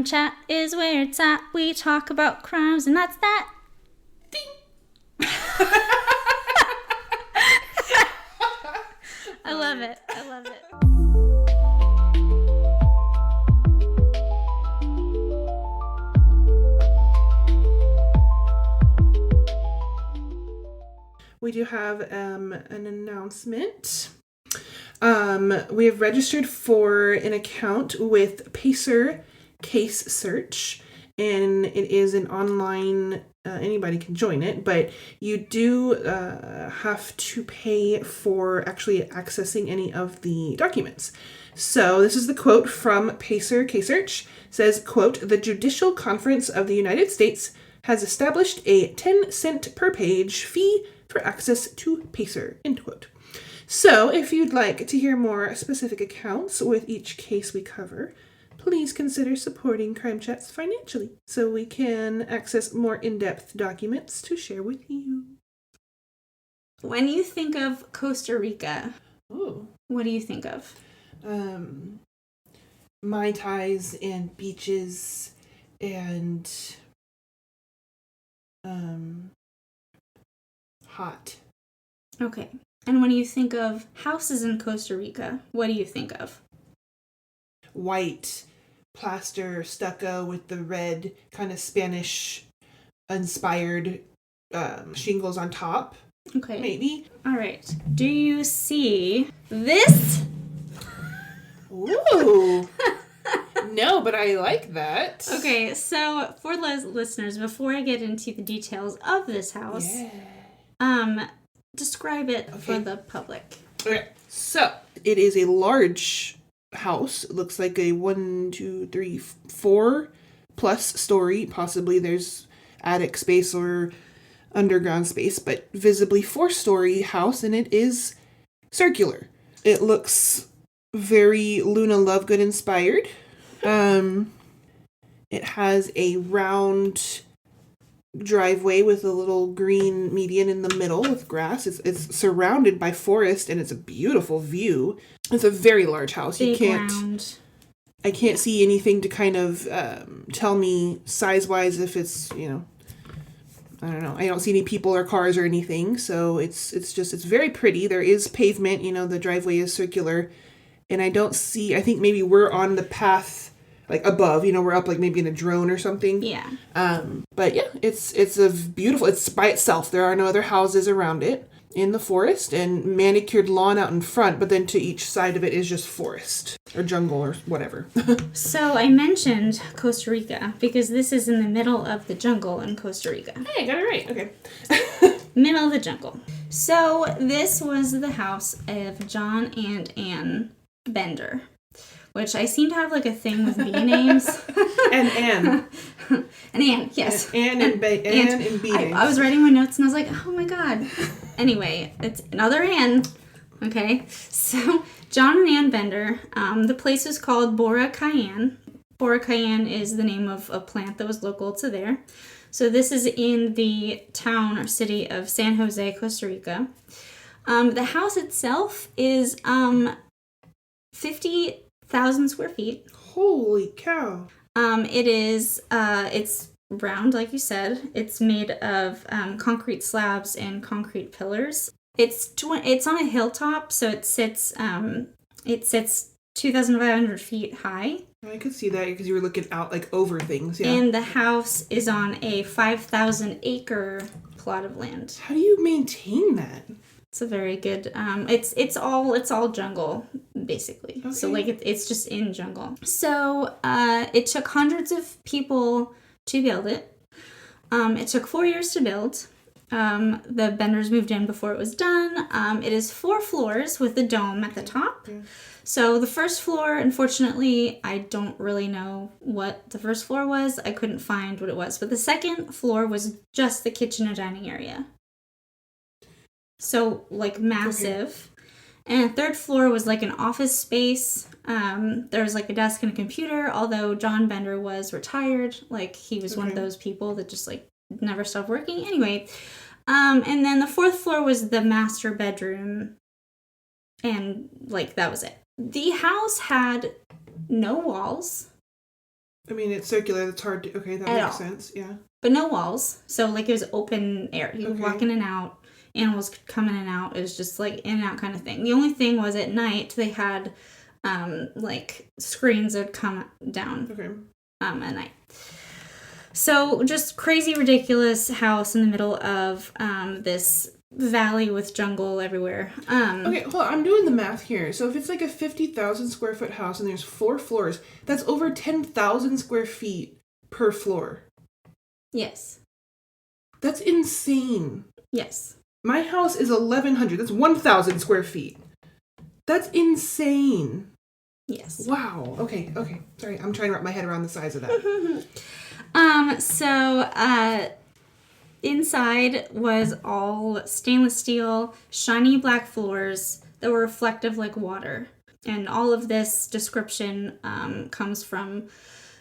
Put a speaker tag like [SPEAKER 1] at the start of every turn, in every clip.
[SPEAKER 1] Crime Chat is where it's at. We talk about crimes, and that's that. Ding! I love it. I love it.
[SPEAKER 2] We do have an announcement. We have registered for an account with Pacer Case Search, and it is an online, anybody can join it, but you do have to pay for actually accessing any of the documents. So this is the quote from Pacer Case Search. It says, quote, "The Judicial Conference of the United States has established a 10-cent per page fee for access to Pacer," end quote. So, if you'd like to hear more specific accounts with each case we cover, please consider supporting Crime Chats financially so we can access more in-depth documents to share with you.
[SPEAKER 1] When you think of Costa Rica, what do you think of?
[SPEAKER 2] Mai Tais and beaches and hot.
[SPEAKER 1] Okay. And when you think of houses in Costa Rica, what do you think of?
[SPEAKER 2] White plaster stucco with the red kind of Spanish inspired shingles on top.
[SPEAKER 1] Okay.
[SPEAKER 2] Maybe.
[SPEAKER 1] All right. Do you see this?
[SPEAKER 2] Ooh. No, but I like that.
[SPEAKER 1] Okay, so for listeners, before I get into the details of this house, describe it for the public.
[SPEAKER 2] Okay, so it is a large house. It looks like a 1, 2, 3, 4 plus story. Possibly there's attic space or underground space, but visibly 4-story house, and it is circular. It looks very Luna Lovegood inspired. It has a round driveway with a little green median in the middle with grass. It's surrounded by forest, and it's a beautiful view. It's a very large house. I can't see anything to kind of tell me size-wise if it's, I don't know. I don't see any people or cars or anything, so it's very pretty. There is pavement, the driveway is circular, and I think maybe we're on the path like above, we're up like maybe in a drone or something.
[SPEAKER 1] Yeah.
[SPEAKER 2] But yeah, it's by itself. There are no other houses around it in the forest, and manicured lawn out in front, but then to each side of it is just forest or jungle or whatever.
[SPEAKER 1] So I mentioned Costa Rica because this is in the middle of the jungle in Costa Rica.
[SPEAKER 2] Hey, I got it right. Okay.
[SPEAKER 1] Middle of the jungle. So this was the house of John and Ann Bender, which I seem to have like a thing with B names.
[SPEAKER 2] And Ann.
[SPEAKER 1] And Ann, yes.
[SPEAKER 2] Ann and B names.
[SPEAKER 1] I was writing my notes and I was like, oh my god. Anyway, it's another Ann. Okay. So, John and Ann Bender. The place was called Bora Cayenne. Bora Cayenne is the name of a plant that was local to there. So, this is in the town or city of San Jose, Costa Rica. The house itself is 50,000 square feet.
[SPEAKER 2] Holy cow.
[SPEAKER 1] It's round, like you said. It's made of concrete slabs and concrete pillars. It's on a hilltop, so it sits 2,500 feet high.
[SPEAKER 2] I could see that because you were looking out like over things, yeah.
[SPEAKER 1] And the house is on a 5,000 acre plot of land.
[SPEAKER 2] How do you maintain that?
[SPEAKER 1] It's a very good. It's all jungle basically. Okay. So like it's just in jungle. So it took hundreds of people to build it. It took 4 years to build. The Benders moved in before it was done. It is 4 floors with the dome at the top. Okay. So the first floor, unfortunately, I don't really know what the first floor was. I couldn't find what it was. But the second floor was just the kitchen and dining area. So, like, massive. Okay. And third floor was, like, an office space. There was, like, a desk and a computer, although John Bender was retired. Like, he was one of those people that just, like, never stopped working. Anyway. And then the fourth floor was the master bedroom. And, like, that was it. The house had no walls.
[SPEAKER 2] I mean, it's circular. That's hard to... Okay, that makes sense. Yeah.
[SPEAKER 1] But no walls. So, like, it was open air. You would walk in and out. Animals could come in and out. It was just, like, in and out kind of thing. The only thing was at night, they had, like, screens that would come down at night. So, just crazy, ridiculous house in the middle of this valley with jungle everywhere.
[SPEAKER 2] Okay, hold on. I'm doing the math here. So if it's like a 50,000 square foot house and there's 4 floors, that's over 10,000 square feet per floor.
[SPEAKER 1] Yes.
[SPEAKER 2] That's insane.
[SPEAKER 1] Yes.
[SPEAKER 2] My house is 1,100. That's 1,000 square feet. That's insane.
[SPEAKER 1] Yes.
[SPEAKER 2] Wow. Okay. Sorry, I'm trying to wrap my head around the size of that.
[SPEAKER 1] Inside was all stainless steel, shiny black floors that were reflective like water. And all of this description comes from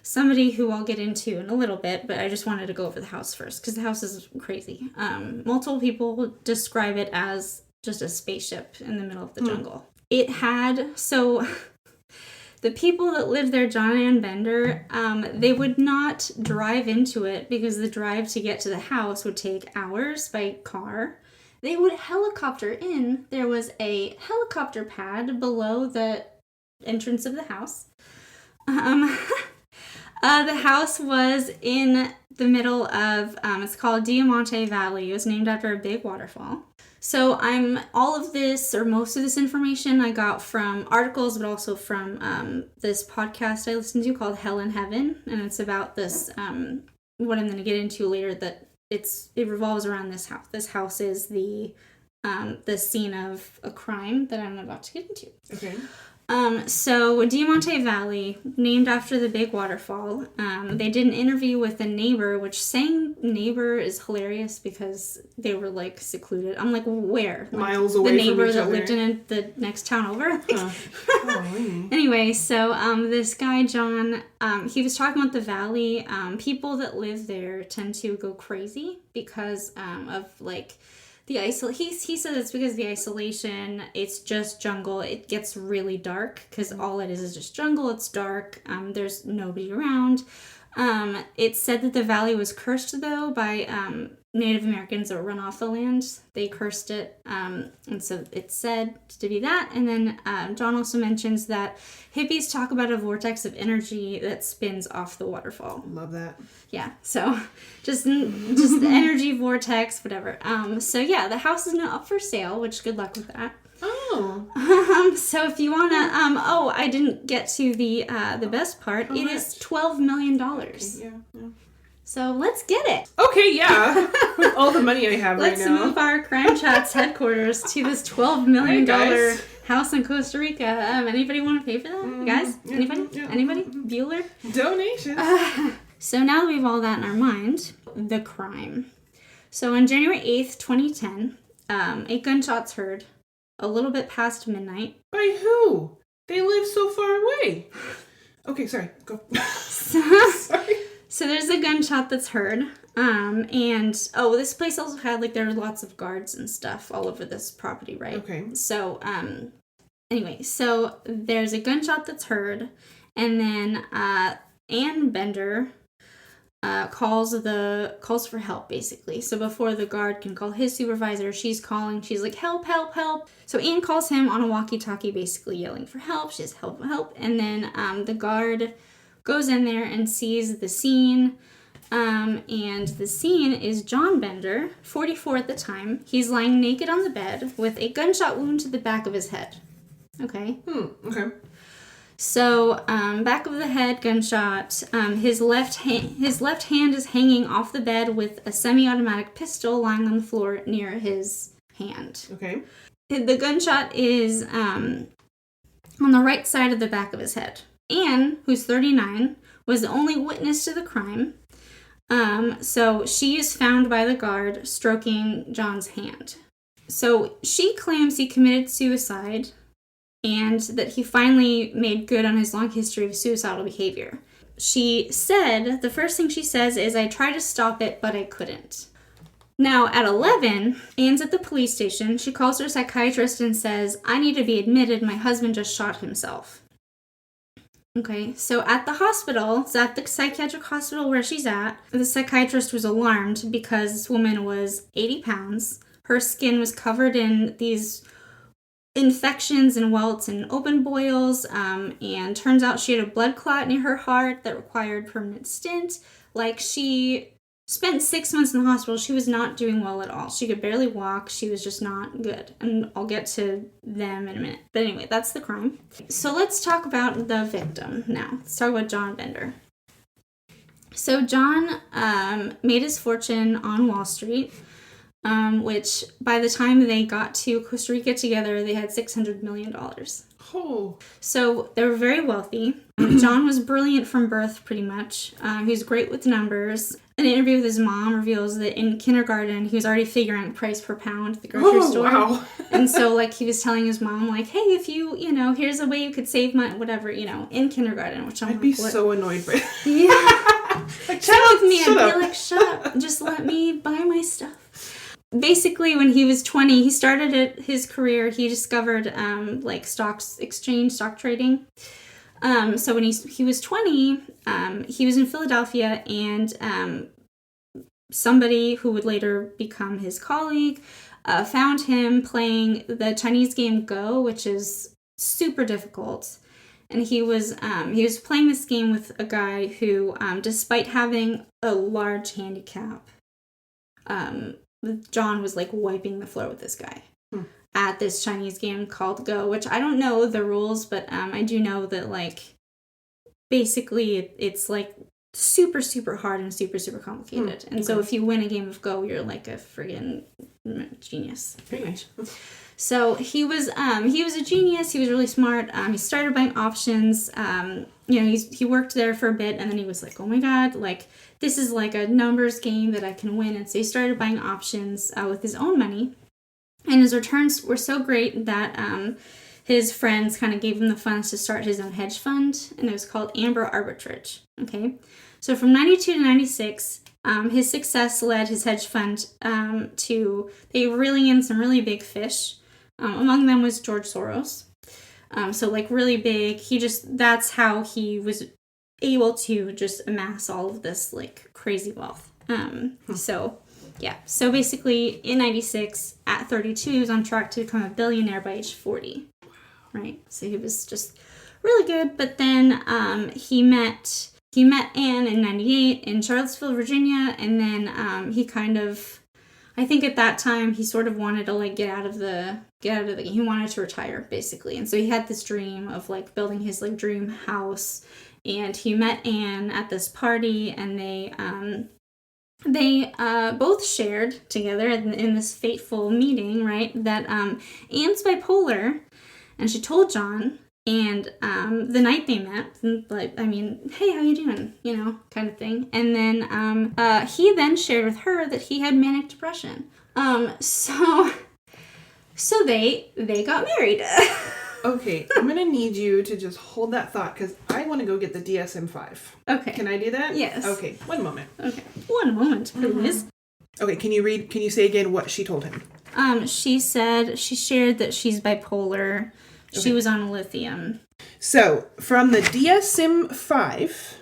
[SPEAKER 1] somebody who I'll get into in a little bit, but I just wanted to go over the house first because the house is crazy. Multiple people describe it as just a spaceship in the middle of the jungle. It had... So... The people that lived there, John and Bender, they would not drive into it because the drive to get to the house would take hours by car. They would helicopter in. There was a helicopter pad below the entrance of the house. The house was in the middle of, it's called Diamante Valley. It was named after a big waterfall. So all of this, or most of this information I got from articles, but also from this podcast I listened to called Hell in Heaven. And it's about this, what I'm going to get into later, that it revolves around this house. This house is the scene of a crime that I'm about to get into.
[SPEAKER 2] Okay.
[SPEAKER 1] So Diamante Valley, named after the big waterfall, they did an interview with a neighbor, which saying neighbor is hilarious because they were like secluded. I'm like, where? Like,
[SPEAKER 2] miles away
[SPEAKER 1] from each other. The neighbor that lived in the next town over. Anyway, so this guy, John, he was talking about the valley. People that live there tend to go crazy because of like... He said it's because of the isolation. It's just jungle. It gets really dark because all it is just jungle. It's dark. There's nobody around. It's said that the valley was cursed, though, by Native Americans that run off the land. They cursed it, and so it's said to be that. And then John also mentions that hippies talk about a vortex of energy that spins off the waterfall.
[SPEAKER 2] Love that.
[SPEAKER 1] Yeah, so just the energy vortex, whatever. So yeah, the house is now up for sale, which good luck with that.
[SPEAKER 2] Oh.
[SPEAKER 1] So if you wanna, I didn't get to the best part. How much? Is $12 million. Okay,
[SPEAKER 2] yeah.
[SPEAKER 1] So let's get it.
[SPEAKER 2] Okay, yeah. With all the money I have right now.
[SPEAKER 1] Let's move our Crime Chats headquarters to this $12 million house in Costa Rica. Anybody want to pay for that? Guys?
[SPEAKER 2] Yeah,
[SPEAKER 1] Anybody?
[SPEAKER 2] Yeah.
[SPEAKER 1] Anybody? Bueller?
[SPEAKER 2] Donations.
[SPEAKER 1] So now that we have all that in our mind, the crime. So on January 8th, 2010, 8 gunshots heard a little bit past midnight.
[SPEAKER 2] By who? They live so far away. Okay, sorry. Go.
[SPEAKER 1] Sorry. So there's a gunshot that's heard. This place also had, there were lots of guards and stuff all over this property, right?
[SPEAKER 2] Okay.
[SPEAKER 1] So, anyway, so there's a gunshot that's heard, and then, Ann Bender, calls for help, basically. So before the guard can call his supervisor, she's like, help, help, help. So Ann calls him on a walkie-talkie, basically yelling for help. She says, help, help. And then, the guard goes in there and sees the scene. And the scene is John Bender, 44 at the time. He's lying naked on the bed with a gunshot wound to the back of his head. Okay?
[SPEAKER 2] Okay.
[SPEAKER 1] So, back of the head, gunshot. His left hand is hanging off the bed with a semi-automatic pistol lying on the floor near his hand.
[SPEAKER 2] Okay.
[SPEAKER 1] The gunshot is on the right side of the back of his head. Anne, who's 39, was the only witness to the crime. So she is found by the guard stroking John's hand. So she claims he committed suicide and that he finally made good on his long history of suicidal behavior. The first thing she says is, I tried to stop it, but I couldn't. Now, at 11, Anne's at the police station. She calls her psychiatrist and says, I need to be admitted. My husband just shot himself. Okay, so at the hospital, so at the psychiatric hospital where she's at, the psychiatrist was alarmed because this woman was 80 pounds. Her skin was covered in these infections and welts and open boils, and turns out she had a blood clot near her heart that required permanent stint. Like, she spent 6 months in the hospital. She was not doing well at all. She could barely walk. She was just not good. And I'll get to them in a minute. But anyway, that's the crime. So let's talk about the victim now. Let's talk about John Bender. So John made his fortune on Wall Street, which by the time they got to Costa Rica together, they had $600 million.
[SPEAKER 2] Oh.
[SPEAKER 1] So they were very wealthy. John was brilliant from birth, pretty much. He was great with numbers. An interview with his mom reveals that in kindergarten, he was already figuring price per pound at the grocery store.
[SPEAKER 2] Wow.
[SPEAKER 1] And so, like, he was telling his mom, like, hey, if you here's a way you could save money, whatever, in kindergarten, which
[SPEAKER 2] I'd be so annoyed by that.
[SPEAKER 1] Yeah.
[SPEAKER 2] Like,
[SPEAKER 1] Sit with me. I'd be like, shut up. Just let me buy my stuff. Basically, when he was 20, he started his career. He discovered, stock trading. So when he was 20, he was in Philadelphia, and somebody who would later become his colleague found him playing the Chinese game Go, which is super difficult. And he was playing this game with a guy who, despite having a large handicap, John was like wiping the floor with this guy at this Chinese game called Go, which I don't know the rules, but I do know that, like, basically it's like super, super hard and super, super complicated. And so if you win a game of Go, you're like a friggin' genius. Pretty much. So he was a genius. He was really smart. He started buying options. He worked there for a bit, and then he was like, oh my God, like, this is like a numbers game that I can win. And so he started buying options with his own money. And his returns were so great that his friends kind of gave him the funds to start his own hedge fund, and it was called Amber Arbitrage. Okay, so from 92 to 96, his success led his hedge fund to they reeling in some really big fish. Among them was George Soros. So like really big. That's how he was able to just amass all of this like crazy wealth. So basically in 96, at 32, he was on track to become a billionaire by age 40. Right? So he was just really good. But then he met Anne in 98 in Charlottesville, Virginia. And then he kind of, I think at that time, he sort of wanted to like get out of the he wanted to retire, basically. And so he had this dream of like building his like dream house. And he met Anne at this party, and they both shared together in this fateful meeting, right, that Anne's bipolar, and she told John, and the night they met, like, I mean, hey, how you doing, kind of thing, and then he then shared with her that he had manic depression, so they got married.
[SPEAKER 2] Okay, I'm going to need you to just hold that thought, because I want to go get the DSM-5.
[SPEAKER 1] Okay.
[SPEAKER 2] Can I do that?
[SPEAKER 1] Yes.
[SPEAKER 2] Okay, one moment.
[SPEAKER 1] Okay, one moment, please.
[SPEAKER 2] Okay, can you say again what she told him?
[SPEAKER 1] She shared that she's bipolar. Okay. She was on lithium.
[SPEAKER 2] So, from the DSM-5,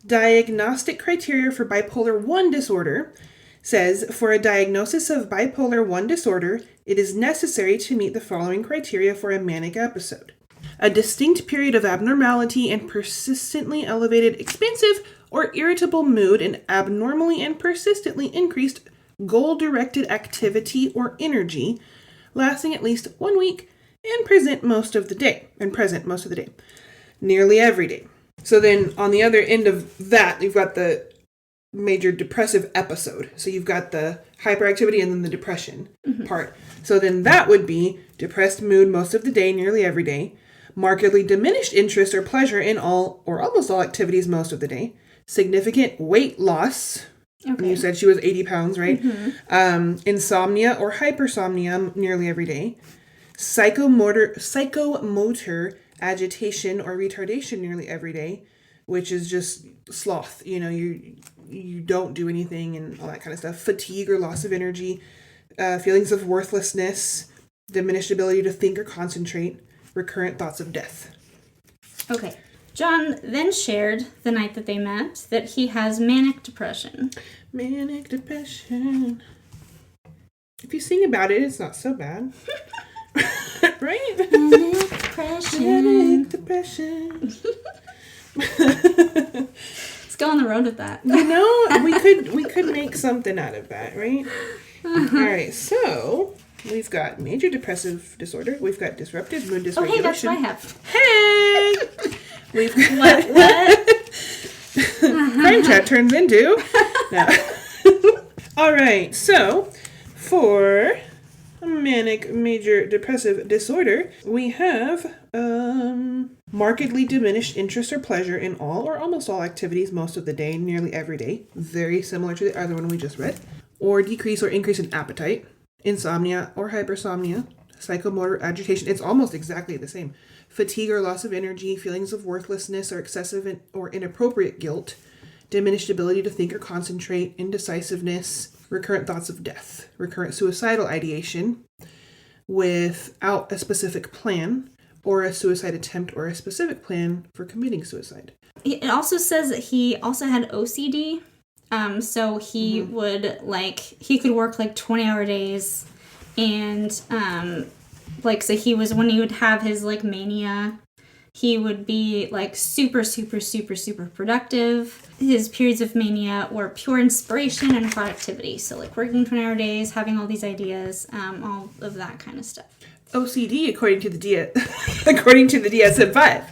[SPEAKER 2] diagnostic criteria for bipolar 1 disorder says, for a diagnosis of bipolar 1 disorder, it is necessary to meet the following criteria for a manic episode. A distinct period of abnormality and persistently elevated, expansive, or irritable mood, and abnormally and persistently increased goal-directed activity or energy, lasting at least 1 week and present most of the day. Nearly every day. So then on the other end of that, you've got the major depressive episode. So you've got the hyperactivity and then the depression part. So then that would be depressed mood most of the day, nearly every day, markedly diminished interest or pleasure in all or almost all activities most of the day, significant weight loss. Okay. You said she was 80 pounds, right? Mm-hmm. Insomnia or hypersomnia nearly every day, psychomotor agitation or retardation nearly every day, which is just sloth. You don't do anything and all that kind of stuff. Fatigue or loss of energy, feelings of worthlessness, diminished ability to think or concentrate, recurrent thoughts of death.
[SPEAKER 1] Okay. John then shared the night that they met that he has manic depression.
[SPEAKER 2] Manic depression. If you sing about it, it's not so bad. Right?
[SPEAKER 1] Manic depression.
[SPEAKER 2] Manic depression.
[SPEAKER 1] Let's go on the road with that.
[SPEAKER 2] You know, we could make something out of that, right? All right, so we've got major depressive disorder. We've got disrupted mood dysregulation.
[SPEAKER 1] Oh, hey, that's what I have.
[SPEAKER 2] Hey! We've got
[SPEAKER 1] What?
[SPEAKER 2] crime chat turns into. No. All right, so for manic major depressive disorder, we have markedly diminished interest or pleasure in all or almost all activities most of the day, nearly every day, very similar to the other one we just read, or decrease or increase in appetite, insomnia or hypersomnia, psychomotor agitation. It's almost exactly the same. Fatigue or loss of energy, feelings of worthlessness or excessive or inappropriate guilt, diminished ability to think or concentrate, indecisiveness, recurrent thoughts of death, recurrent suicidal ideation without a specific plan, or a suicide attempt or a specific plan for committing suicide.
[SPEAKER 1] It also says that he also had OCD. So he would he could work 20-hour days, and so when he would have his mania, he would be super, super, super, super productive. His periods of mania were pure inspiration and productivity. So working 20-hour days, having all these ideas, all of that kind of stuff.
[SPEAKER 2] OCD, according to the DSM-5,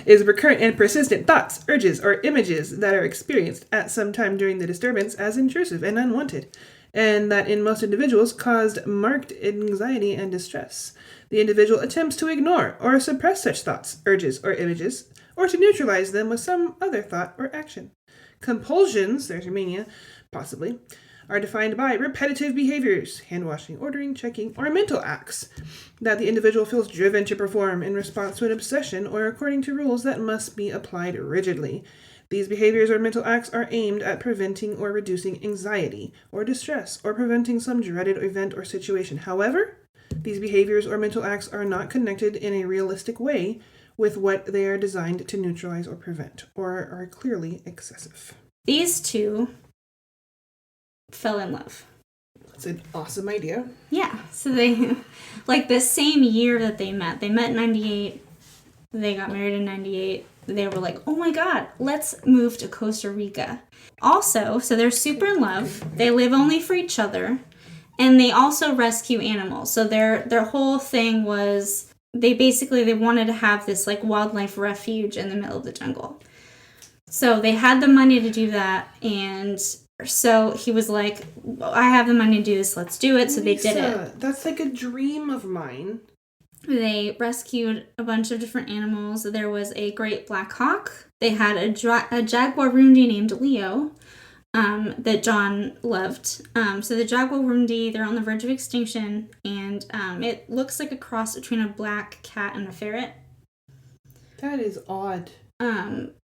[SPEAKER 2] is recurrent and persistent thoughts, urges, or images that are experienced at some time during the disturbance as intrusive and unwanted, and that in most individuals caused marked anxiety and distress. The individual attempts to ignore or suppress such thoughts, urges, or images, or to neutralize them with some other thought or action. Compulsions, there's your mania, possibly, are defined by repetitive behaviors, hand-washing, ordering, checking, or mental acts that the individual feels driven to perform in response to an obsession or according to rules that must be applied rigidly. These behaviors or mental acts are aimed at preventing or reducing anxiety or distress or preventing some dreaded event or situation. However, these behaviors or mental acts are not connected in a realistic way with what they are designed to neutralize or prevent, or are clearly excessive.
[SPEAKER 1] These two fell in love.
[SPEAKER 2] That's an awesome idea.
[SPEAKER 1] Yeah. So they, the same year that they met in 98, they got married in 98. They were like, oh my God, let's move to Costa Rica. Also, so they're super in love. They live only for each other. And they also rescue animals. So their whole thing was, they wanted to have this wildlife refuge in the middle of the jungle. So they had the money to do that, and so he was like, I have the money to do this, let's do it. So they did it.
[SPEAKER 2] That's a dream of mine.
[SPEAKER 1] They rescued a bunch of different animals. There was a great black hawk. They had a jaguarundi named Leo that John loved. So the jaguarundi, they're on the verge of extinction, and it looks like a cross between a black cat and a ferret.
[SPEAKER 2] That is odd.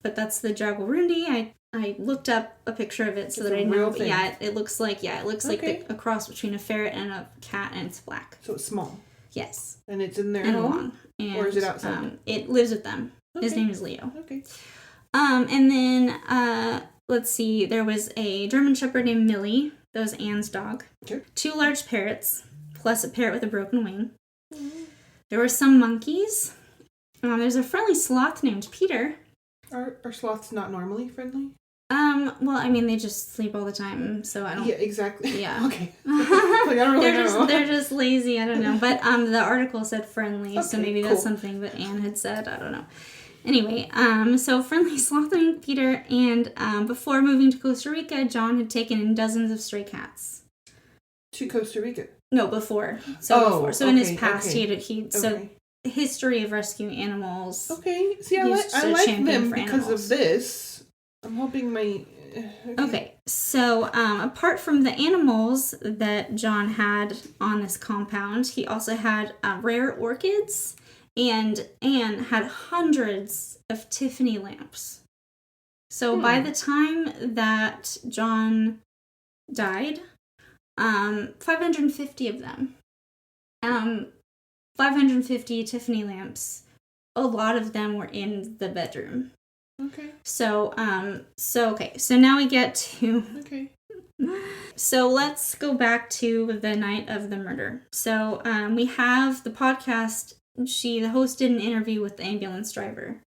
[SPEAKER 1] But that's the jaguarundi. I looked up a picture of it so that I know. But yeah, it looks like a cross between a ferret and a cat, and it's black.
[SPEAKER 2] So it's small.
[SPEAKER 1] Yes.
[SPEAKER 2] And it's in their
[SPEAKER 1] and
[SPEAKER 2] home?
[SPEAKER 1] Long. And,
[SPEAKER 2] or is it outside?
[SPEAKER 1] It lives with them.
[SPEAKER 2] Okay.
[SPEAKER 1] His name is Leo.
[SPEAKER 2] Okay.
[SPEAKER 1] And then let's see. There was a German Shepherd named Millie. That was Anne's dog.
[SPEAKER 2] Okay.
[SPEAKER 1] 2 large parrots, plus a parrot with a broken wing. Mm-hmm. There were some monkeys. There's a friendly sloth named Peter.
[SPEAKER 2] Are sloths not normally friendly?
[SPEAKER 1] Well, I mean, they just sleep all the time, so I don't...
[SPEAKER 2] Yeah, exactly.
[SPEAKER 1] Yeah.
[SPEAKER 2] Okay. I don't really know.
[SPEAKER 1] They're just lazy, I don't know. But the article said friendly,
[SPEAKER 2] okay,
[SPEAKER 1] so maybe that's something that Anne had said, I don't know. Anyway, so friendly sloth named Peter, and before moving to Costa Rica, John had taken in dozens of stray cats.
[SPEAKER 2] To Costa Rica?
[SPEAKER 1] No, before. So in his past,
[SPEAKER 2] so
[SPEAKER 1] history of rescuing animals.
[SPEAKER 2] Okay. See, I like them because of this. I'm hoping my...
[SPEAKER 1] Okay, so apart from the animals that John had on this compound, he also had rare orchids, and Anne had hundreds of Tiffany lamps. So by the time that John died, 550 of them, 550 Tiffany lamps, a lot of them were in the bedroom.
[SPEAKER 2] Okay.
[SPEAKER 1] So now we get to...
[SPEAKER 2] Okay.
[SPEAKER 1] So let's go back to the night of the murder. So we have the podcast. The host did an interview with the ambulance driver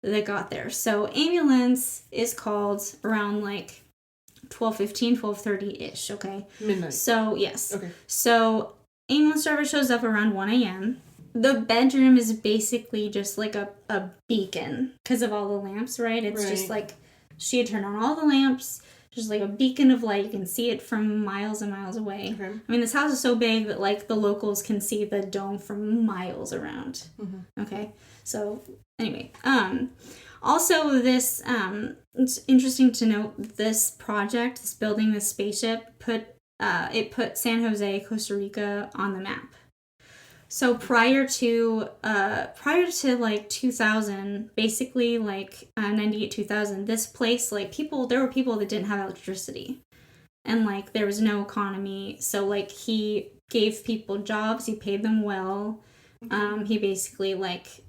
[SPEAKER 1] that got there. So ambulance is called around like 12:15, 12:30-ish, okay?
[SPEAKER 2] Midnight.
[SPEAKER 1] So, yes.
[SPEAKER 2] Okay.
[SPEAKER 1] So ambulance driver shows up around 1 a.m. The bedroom is basically just like a beacon because of all the lamps, right? It's just like she had turned on all the lamps. Just like a beacon of light. You can see it from miles and miles away. Okay. I mean, this house is so big that like the locals can see the dome from miles around. Mm-hmm. Okay. So anyway, also this, it's interesting to note this project, this building, this spaceship put San Jose, Costa Rica on the map. So prior to like 2000, basically like 98, 2000, this place, like there were people that didn't have electricity and like there was no economy. So like he gave people jobs, he paid them well. He basically like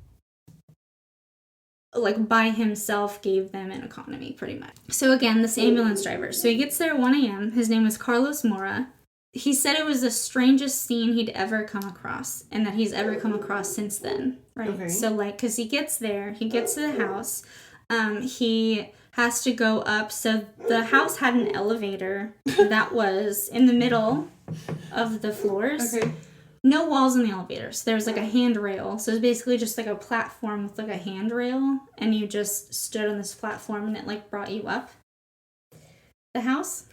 [SPEAKER 1] by himself gave them an economy pretty much. So again, this ambulance driver. So he gets there at 1 a.m. His name was Carlos Mora. He said it was the strangest scene he'd ever come across and that he's ever come across since then, right? Okay. So, like, because he gets there, he gets to the house, he has to go up. So the house had an elevator that was in the middle of the floors. Okay. No walls in the elevator. So there was, like, a handrail. So it was basically just, like, a platform with, like, a handrail. And you just stood on this platform and it, like, brought you up the house.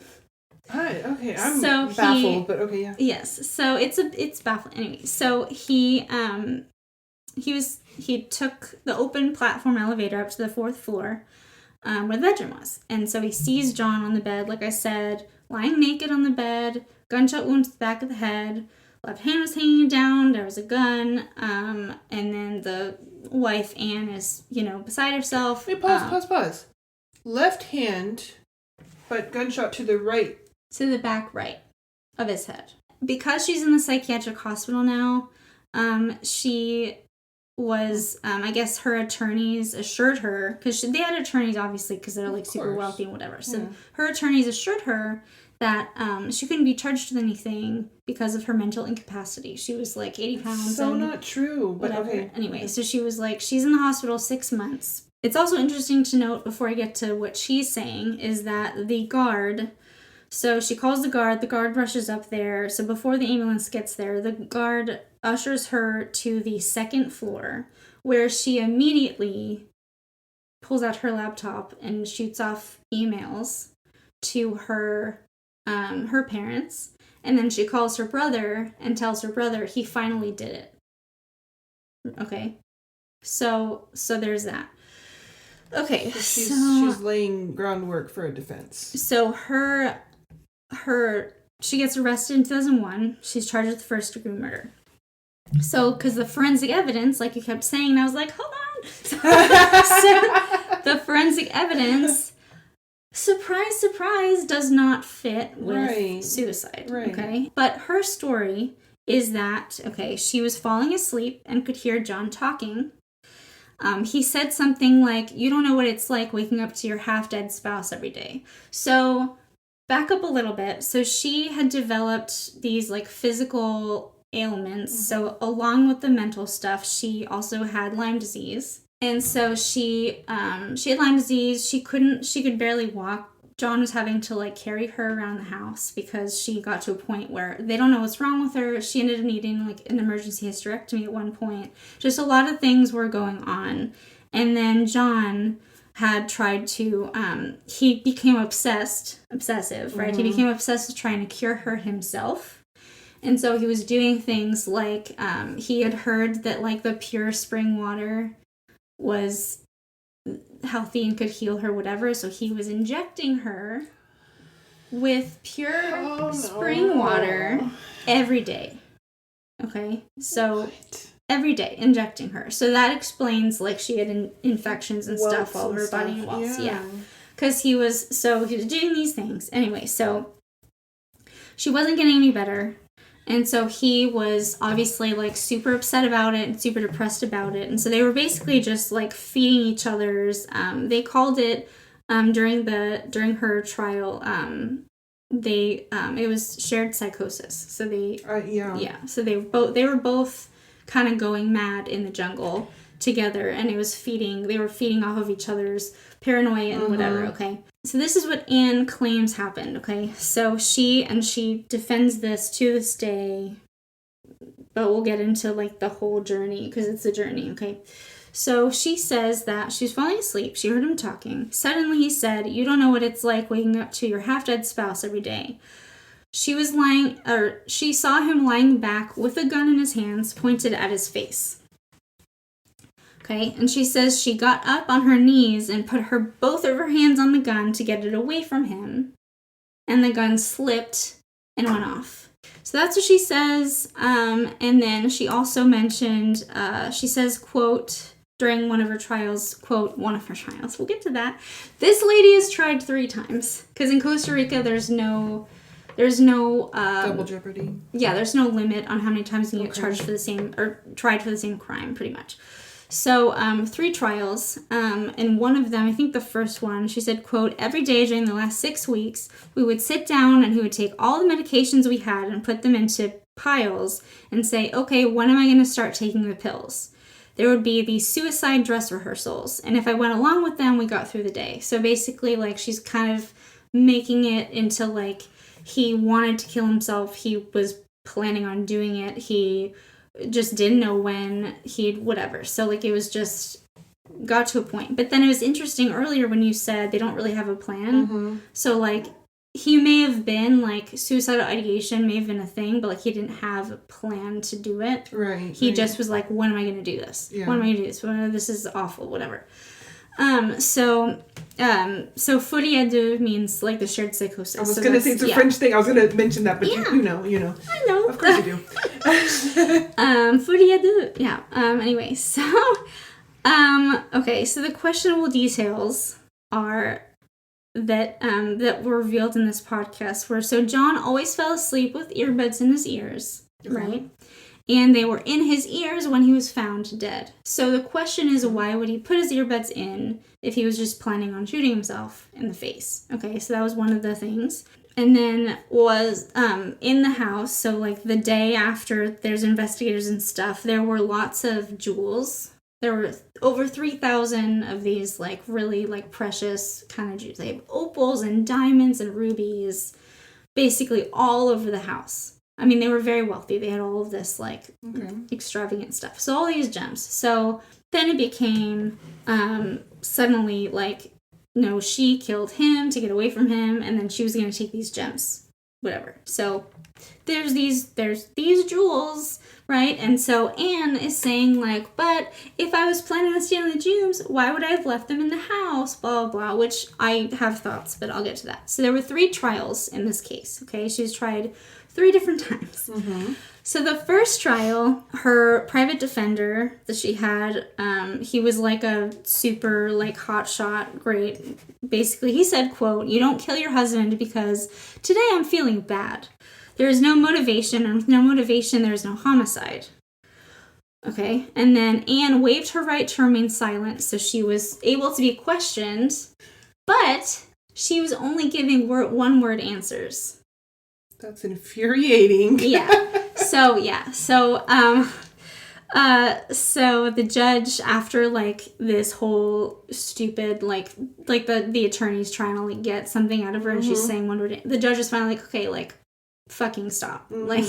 [SPEAKER 2] Hi, okay, I'm baffled, but okay, yeah.
[SPEAKER 1] Yes, so it's baffling. Anyway, so he took the open platform elevator up to the 4th floor, where the bedroom was. And so he sees John on the bed, like I said, lying naked on the bed, gunshot wound to the back of the head, left hand was hanging down, there was a gun, and then the wife, Anne, is, beside herself.
[SPEAKER 2] Wait, pause. Left hand, but gunshot to the right.
[SPEAKER 1] To the back right of his head. Because she's in the psychiatric hospital now, she was, I guess her attorneys assured her, because they had attorneys obviously because they're like super wealthy and whatever. So her attorneys assured her that she couldn't be charged with anything because of her mental incapacity. She was like 80 pounds.
[SPEAKER 2] So not true, but
[SPEAKER 1] whatever.
[SPEAKER 2] Okay.
[SPEAKER 1] Anyway, so she was like, she's in the hospital 6 months. It's also interesting to note before I get to what she's saying is that the guard... So she calls the guard rushes up there. So before the ambulance gets there, the guard ushers her to the 2nd floor where she immediately pulls out her laptop and shoots off emails to her parents. And then she calls her brother and tells her brother he finally did it. Okay. So there's that. Okay.
[SPEAKER 2] So she's laying groundwork for a defense.
[SPEAKER 1] So she gets arrested in 2001. She's charged with first-degree murder. So, because the forensic evidence, like you kept saying, and I was like, hold on. So, the forensic evidence, surprise, surprise, does not fit with suicide. Right. Okay? But her story is that, she was falling asleep and could hear John talking. He said something like, you don't know what it's like waking up to your half-dead spouse every day. So... Back up a little bit. So she had developed these like physical ailments. Mm-hmm. So along with the mental stuff, she also had Lyme disease. And so she had Lyme disease. She could barely walk. John was having to like carry her around the house because she got to a point where they don't know what's wrong with her. She ended up needing like an emergency hysterectomy at one point. Just a lot of things were going on. And then John had tried to, he became obsessive, right? Mm-hmm. He became obsessed with trying to cure her himself. And so he was doing things like, he had heard that like the pure spring water was healthy and could heal her, whatever. So he was injecting her with pure spring water every day. Okay? So... What? Every day, injecting her. So that explains, like, she had infections and stuff all over her body and welts. Yeah. Because he was doing these things. Anyway, so she wasn't getting any better. And so he was obviously like super upset about it and super depressed about it. And so they were basically just like feeding each other's. They called it during her trial. It was shared psychosis. So they So they were both kind of going mad in the jungle together, and they were feeding off of each other's paranoia and whatever. Okay. So this is what Anne claims happened, okay? So she defends this to this day, but we'll get into, like, the whole journey, because it's a journey, okay? So she says that she's falling asleep. She heard him talking. Suddenly he said, "You don't know what it's like waking up to your half-dead spouse every day." She saw him lying back with a gun in his hands pointed at his face. Okay, and she says she got up on her knees and put both of her hands on the gun to get it away from him, and the gun slipped and went off. So that's what she says. And then she also mentioned, she says, quote, during one of her trials, we'll get to that. This lady is tried 3 times, because in Costa Rica there's no
[SPEAKER 2] double jeopardy.
[SPEAKER 1] Yeah, there's no limit on how many times you can get charged for the same, or tried for the same crime, pretty much. So, 3 trials, and one of them, I think the first one, she said, quote, "Every day during the last 6 weeks, we would sit down and he would take all the medications we had and put them into piles and say, okay, when am I going to start taking the pills? There would be these suicide dress rehearsals, and if I went along with them, we got through the day." So basically, like, she's kind of making it into, like, he wanted to kill himself, he was planning on doing it, he just didn't know when, whatever. So, like, it was just got to a point. But then it was interesting earlier when you said they don't really have a plan. Mm-hmm. So, like, he may have been, like, suicidal ideation may have been a thing, but, like, he didn't have a plan to do it.
[SPEAKER 2] Right.
[SPEAKER 1] He just was like, when am I going to do this? Yeah. When am I going to do this? This is awful, whatever. So Folie Deux means, like, the shared psychosis.
[SPEAKER 2] I was going to say it's a French thing. I was going to mention that, but you know.
[SPEAKER 1] I know.
[SPEAKER 2] Of course you do.
[SPEAKER 1] Folie Deux. Yeah. Anyway, so, okay, so the questionable details are that were revealed in this podcast were, so John always fell asleep with earbuds in his ears, right? And they were in his ears when he was found dead. So the question is, why would he put his earbuds in if he was just planning on shooting himself in the face? Okay, so that was one of the things. And then was in the house, so, like, the day after there's investigators and stuff, there were lots of jewels. There were over 3,000 of these, like, really, like, precious kind of jewels. They have opals and diamonds and rubies, basically all over the house. I mean, they were very wealthy. They had all of this, like, extravagant stuff. So all these gems. So then it became suddenly, like, no, she killed him to get away from him, and then she was going to take these gems. Whatever. So there's these jewels, right? And so Anne is saying, like, but if I was planning on stealing the gems, why would I have left them in the house? Blah, blah, blah, which I have thoughts, but I'll get to that. So there were 3 trials in this case, okay? She was tried 3 different times. Mm-hmm. So the first trial, her private defender that she had, he was like a super, like, hotshot, great. Basically, he said, quote, "You don't kill your husband because today I'm feeling bad. There is no motivation, and with no motivation, there is no homicide." Okay, and then Anne waived her right to remain silent, so she was able to be questioned, but she was only giving one-word answers.
[SPEAKER 2] That's infuriating.
[SPEAKER 1] So the judge, after, like, this whole stupid, like the attorney's trying to, like, get something out of her, and she's saying one word, the judge is finally like, okay, like, fucking stop. Like,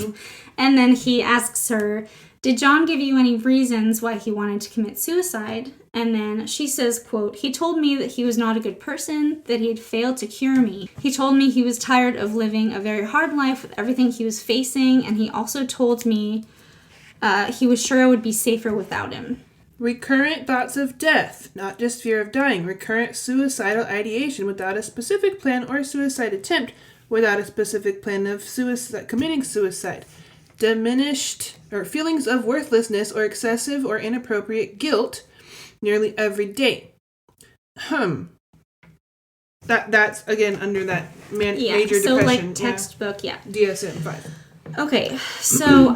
[SPEAKER 1] and then he asks her, "Did John give you any reasons why he wanted to commit suicide?" And then she says, quote, "He told me that he was not a good person, that he had failed to cure me. He told me he was tired of living a very hard life with everything he was facing, and he also told me he was sure I would be safer without him."
[SPEAKER 2] Recurrent thoughts of death, not just fear of dying. Recurrent suicidal ideation without a specific plan, or suicide attempt without a specific plan of committing suicide. Diminished or feelings of worthlessness or excessive or inappropriate guilt nearly every day. That's again under that major depression.
[SPEAKER 1] So, like, textbook,
[SPEAKER 2] DSM-5.
[SPEAKER 1] Okay, so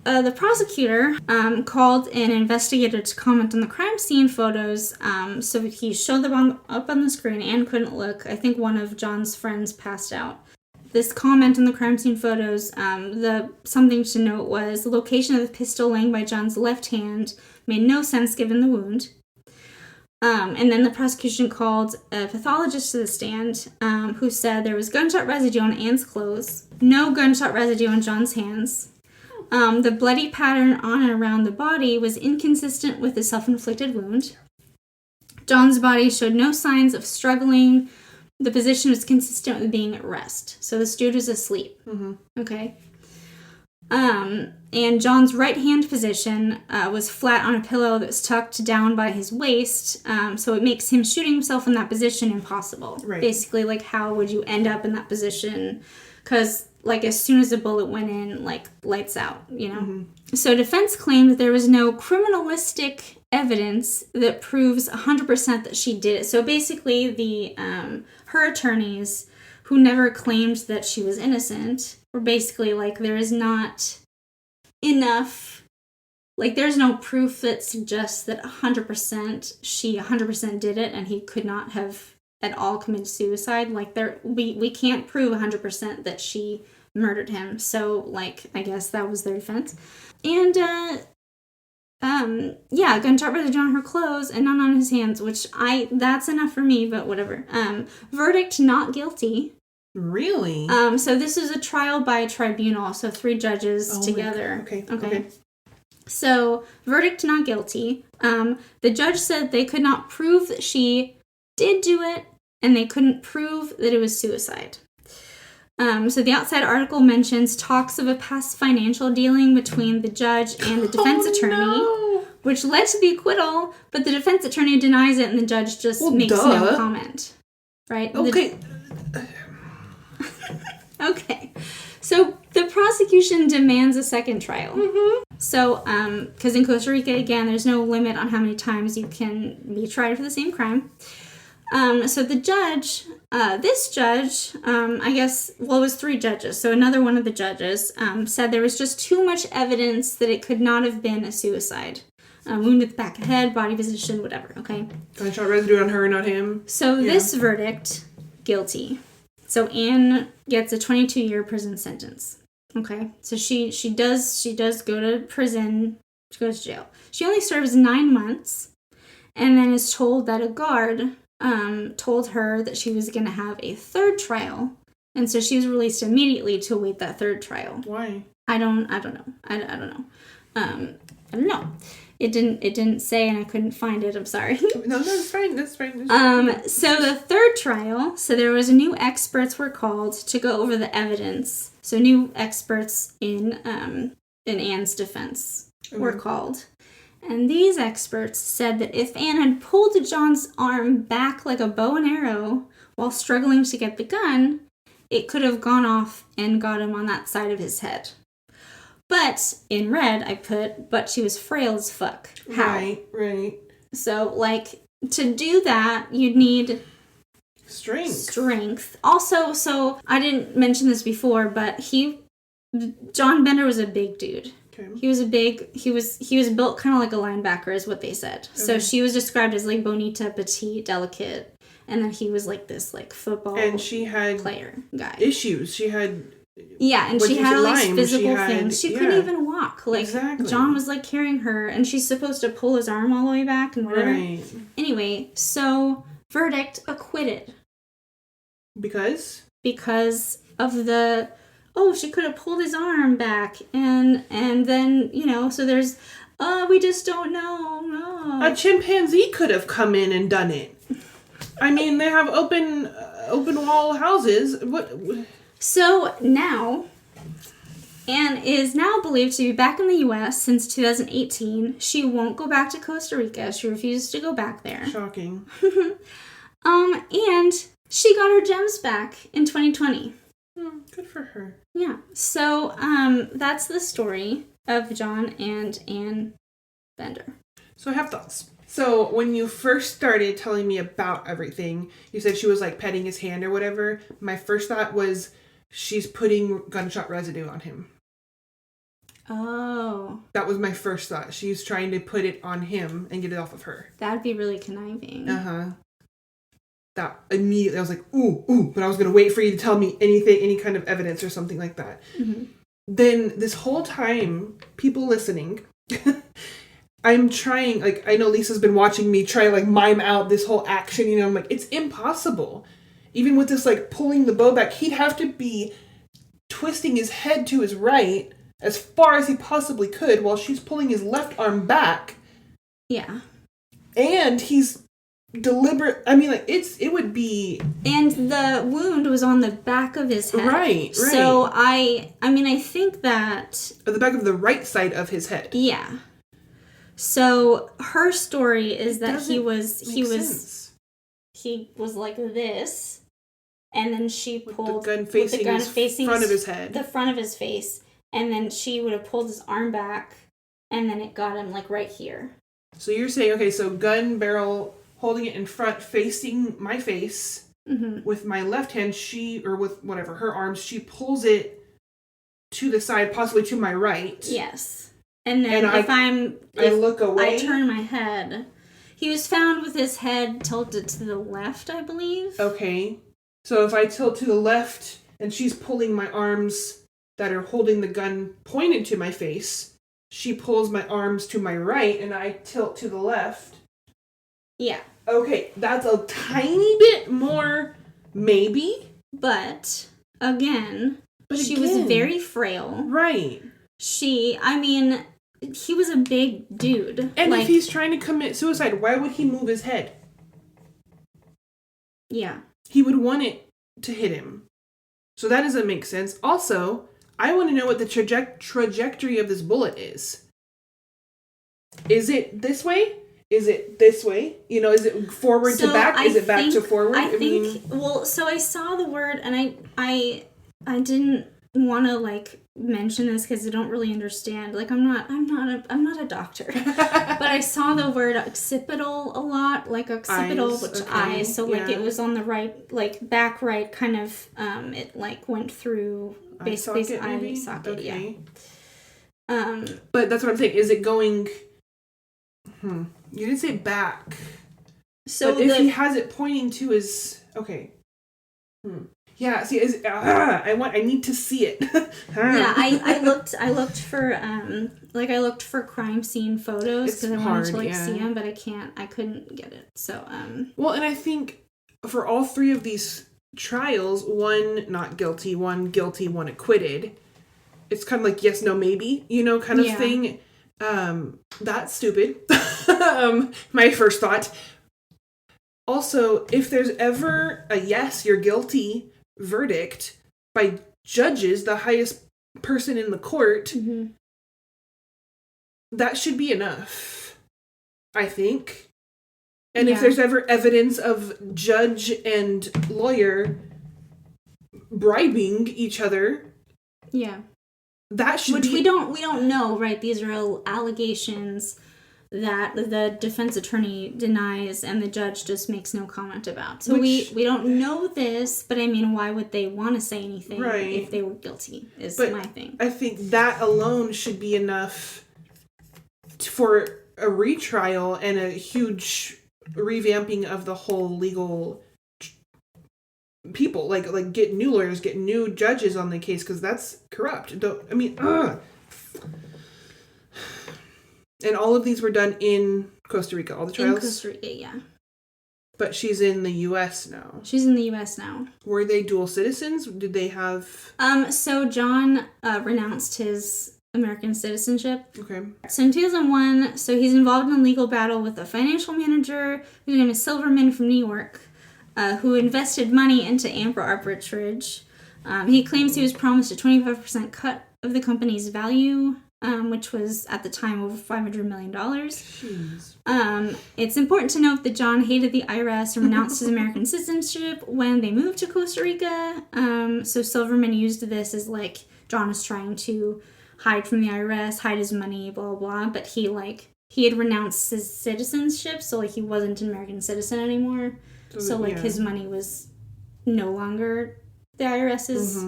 [SPEAKER 1] the prosecutor called an investigator to comment on the crime scene photos. So he showed them up on the screen. Anne couldn't look. I think one of John's friends passed out. This comment on the crime scene photos, something to note was the location of the pistol laying by John's left hand made no sense given the wound. And then the prosecution called a pathologist to the stand, who said there was gunshot residue on Anne's clothes, no gunshot residue on John's hands. The bloody pattern on and around the body was inconsistent with the self-inflicted wound. John's body showed no signs of struggling. The position was consistent with being at rest. So this dude was asleep. Mm-hmm. Okay. And John's right hand position was flat on a pillow that was tucked down by his waist, so it makes him shooting himself in that position impossible. Right. Basically, like, how would you end up in that position? Because, like, as soon as the bullet went in, like, lights out, you know? Mm-hmm. So defense claimed that there was no criminalistic evidence that proves 100% that she did it. So basically, her attorneys, who never claimed that she was innocent, were basically like, there is not enough, like, there's no proof that suggests that 100% she 100% did it and he could not have at all committed suicide. Like, we can't prove 100% that she murdered him. So, like, I guess that was their defense. And gunshot residue on her clothes and none on his hands, which that's enough for me, but whatever. Verdict not guilty.
[SPEAKER 2] Really?
[SPEAKER 1] So this is a trial by tribunal, so 3 judges together. Okay. So, verdict not guilty. The judge said they could not prove that she did do it, and they couldn't prove that it was suicide. So the outside article mentions talks of a past financial dealing between the judge and the defense attorney, which led to the acquittal, but the defense attorney denies it, and the judge just makes no comment. Right?
[SPEAKER 2] Okay.
[SPEAKER 1] Okay. So the prosecution demands a second trial. Mm-hmm. So, because in Costa Rica, again, there's no limit on how many times you can be tried for the same crime. So the judge, this judge, I guess, it was 3 judges. So another one of the judges said there was just too much evidence that it could not have been a suicide. Wound at the back of the head, body position, whatever, okay?
[SPEAKER 2] Gunshot residue on her, not him.
[SPEAKER 1] So this verdict, guilty. So Anne gets a 22-year prison sentence. Okay, so she does go to prison. She goes to jail. She only serves 9 months, and then is told that a guard told her that she was going to have a 3rd trial, and so she was released immediately to await that 3rd trial.
[SPEAKER 2] Why?
[SPEAKER 1] I don't know. I don't know. It didn't say, and I couldn't find it. I'm sorry.
[SPEAKER 2] No, that's fine. That's fine.
[SPEAKER 1] So the 3rd trial, so there was new experts were called to go over the evidence. So new experts in Anne's defense were called. And these experts said that if Anne had pulled John's arm back like a bow and arrow while struggling to get the gun, it could have gone off and got him on that side of his head. But in red, I put, but she was frail as fuck. How?
[SPEAKER 2] Right.
[SPEAKER 1] So, like, to do that, you'd need strength. Also, so I didn't mention this before, but John Bender was a big dude. Okay. He was built kind of like a linebacker, is what they said. Okay. So she was described as like bonita, petite, delicate, and then he was like this like football
[SPEAKER 2] and she had
[SPEAKER 1] player guy.
[SPEAKER 2] Issues. She had.
[SPEAKER 1] Yeah, and she had all these physical things. She couldn't even walk. Like, exactly. John was, like, carrying her, and she's supposed to pull his arm all the way back and whatever. Right. Anyway, so, verdict, acquitted.
[SPEAKER 2] Because?
[SPEAKER 1] Because of she could have pulled his arm back, and then, so there's, we just don't know, no.
[SPEAKER 2] A chimpanzee could have come in and done it. I mean, they have open wall houses. What...
[SPEAKER 1] So now, Anne is now believed to be back in the U.S. since 2018. She won't go back to Costa Rica. She refuses to go back there.
[SPEAKER 2] Shocking.
[SPEAKER 1] And she got her gems back in 2020.
[SPEAKER 2] Good for her.
[SPEAKER 1] Yeah. So, that's the story of John and Anne Bender.
[SPEAKER 2] So I have thoughts. So when you first started telling me about everything, you said she was like petting his hand or whatever. My first thought was she's putting gunshot residue on him.
[SPEAKER 1] Oh.
[SPEAKER 2] That was my first thought. She's trying to put it on him and get it off of her.
[SPEAKER 1] That'd be really conniving.
[SPEAKER 2] Uh-huh. That immediately, I was like, ooh, but I was going to wait for you to tell me anything, any kind of evidence or something like that.
[SPEAKER 1] Mm-hmm.
[SPEAKER 2] Then this whole time, people listening, I'm trying, like, I know Lisa's been watching me try, like, mime out this whole action, you know, I'm like, it's impossible. Even with this, like, pulling the bow back, he'd have to be twisting his head to his right as far as he possibly could while she's pulling his left arm back.
[SPEAKER 1] Yeah.
[SPEAKER 2] And he's deliberate. I mean, like, it would be.
[SPEAKER 1] And the wound was on the back of his head.
[SPEAKER 2] Right.
[SPEAKER 1] So I think that.
[SPEAKER 2] At the back of the right side of his head.
[SPEAKER 1] Yeah. So her story is that he was like this, and then she pulled
[SPEAKER 2] the gun facing front of his head.
[SPEAKER 1] The front of his face, and then she would have pulled his arm back, and then it got him like right here.
[SPEAKER 2] So you're saying, okay, so gun barrel holding it in front, facing my face,
[SPEAKER 1] mm-hmm.
[SPEAKER 2] with my left hand, or with whatever, her arms, she pulls it to the side, possibly to my right.
[SPEAKER 1] Yes. And then if
[SPEAKER 2] I look away.
[SPEAKER 1] I turn my head. He was found with his head tilted to the left, I believe.
[SPEAKER 2] Okay. So if I tilt to the left and she's pulling my arms that are holding the gun pointed to my face, she pulls my arms to my right and I tilt to the left.
[SPEAKER 1] Yeah.
[SPEAKER 2] Okay, that's a tiny bit more, maybe.
[SPEAKER 1] But, again, she was very frail.
[SPEAKER 2] Right.
[SPEAKER 1] He was a big dude.
[SPEAKER 2] And if he's trying to commit suicide, why would he move his head?
[SPEAKER 1] Yeah.
[SPEAKER 2] He would want it to hit him. So that doesn't make sense. Also, I want to know what the trajectory of this bullet is. Is it this way? Is it this way? You know, is it forward to back? Is it back to forward?
[SPEAKER 1] So I saw the word, and I didn't want to, like, mention this because I don't really understand. Like, I'm not a doctor, but I saw the word occipital a lot, like occipital, which eyes. So like it was on the right, like back right, kind of. It like went through basically eye socket. Okay. Yeah.
[SPEAKER 2] But that's what I'm saying. Is it going? You didn't say back. So but if he has it pointing to his Yeah, see, I need to see it.
[SPEAKER 1] Yeah, I looked for crime scene photos because I wanted to see them, but I couldn't get it. So
[SPEAKER 2] Well, and I think for all three of these trials, one not guilty, one guilty, one acquitted. It's kind of like yes, no, maybe, you know, kind of thing. That's stupid. My first thought. Also, if there's ever a yes, you're guilty verdict by judges, the highest person in the court,
[SPEAKER 1] mm-hmm.
[SPEAKER 2] that should be enough, I think. And if there's ever evidence of judge and lawyer bribing each other, that should
[SPEAKER 1] we don't know, right? These are allegations that the defense attorney denies and the judge just makes no comment about. So we don't know this, but I mean, why would they want to say anything if they were guilty is my thing.
[SPEAKER 2] I think that alone should be enough for a retrial and a huge revamping of the whole legal people. Like get new lawyers, get new judges on the case, because that's corrupt. And all of these were done in Costa Rica, all the trials?
[SPEAKER 1] In Costa Rica, yeah.
[SPEAKER 2] But she's in the U.S. now.
[SPEAKER 1] She's in the U.S. now.
[SPEAKER 2] Were they dual citizens? Did they have...
[SPEAKER 1] So John renounced his American citizenship.
[SPEAKER 2] Okay.
[SPEAKER 1] So in 2001, he's involved in a legal battle with a financial manager whose name is Silverman from New York, who invested money into Amber Arbitrage. He claims he was promised a 25% cut of the company's value, which was at the time over $500 million.
[SPEAKER 2] Jeez.
[SPEAKER 1] It's important to note that John hated the IRS and renounced his American citizenship when they moved to Costa Rica. So Silverman used this as like John was trying to hide from the IRS, hide his money, blah, blah, blah. But he had renounced his citizenship, so like he wasn't an American citizen anymore. So his money was no longer the IRS's